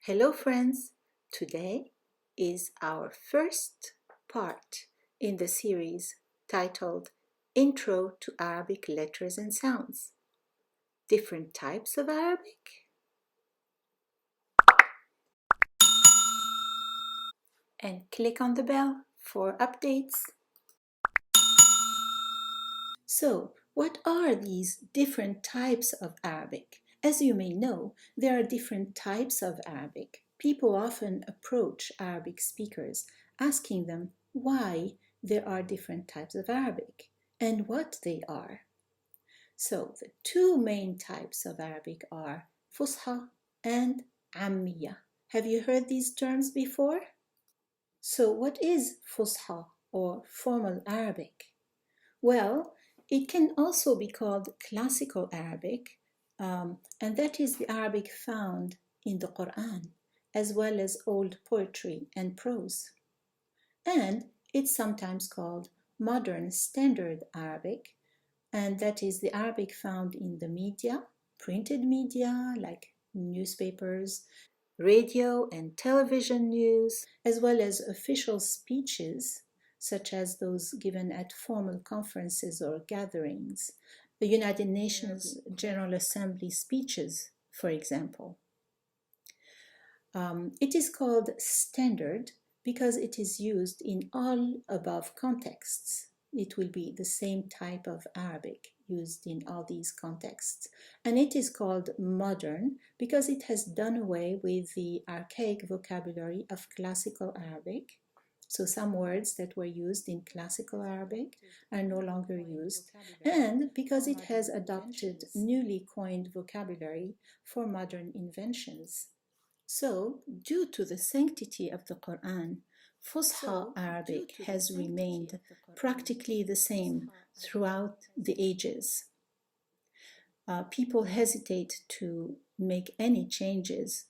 Hello friends, today is our first part in the series titled Intro to Arabic Letters and Sounds. Different types of Arabic. And click on the bell for updates. So, what are these different types of Arabic? As you may know, there are different types of Arabic. People often approach Arabic speakers asking them why there are different types of Arabic and what they are. So, the two main types of Arabic are Fusha and Ammiya. Have you heard these terms before? So, what is Fusha or formal Arabic? Well, it can also be called classical Arabic, and that is the Arabic found in the Quran, as well as old poetry and prose. And it's sometimes called modern standard Arabic, and that is the Arabic found in the media, printed media like newspapers, radio and television news, as well as official speeches such as those given at formal conferences or gatherings, the United Nations General Assembly speeches, for example. It is called standard because it is used in all above contexts. It will be the same type of Arabic used in all these contexts. And it is called modern because it has done away with the archaic vocabulary of classical Arabic. So some words that were used in classical Arabic are no longer used, and because it has adopted newly coined vocabulary for modern inventions. So, due to the sanctity of the Quran, Fusha Arabic has remained practically the same throughout the ages. People hesitate to make any changes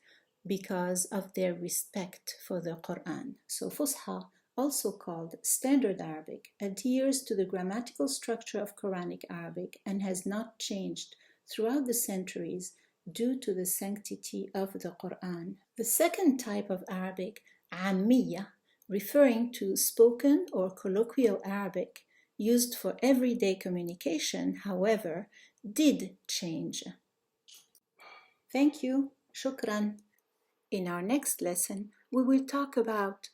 because of their respect for the Quran. So Fusha, also called Standard Arabic, adheres to the grammatical structure of Quranic Arabic and has not changed throughout the centuries due to the sanctity of the Quran. The second type of Arabic, Ammiya, referring to spoken or colloquial Arabic used for everyday communication, however, did change. Thank you. Shukran. In our next lesson, we will talk about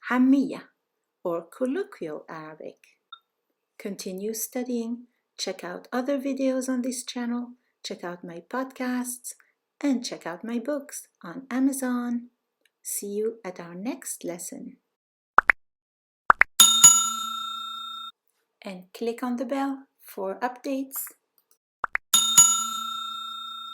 Ammiya, or colloquial Arabic. Continue studying. Check out other videos on this channel. Check out my podcasts. And check out my books on Amazon. See you at our next lesson. And click on the bell for updates.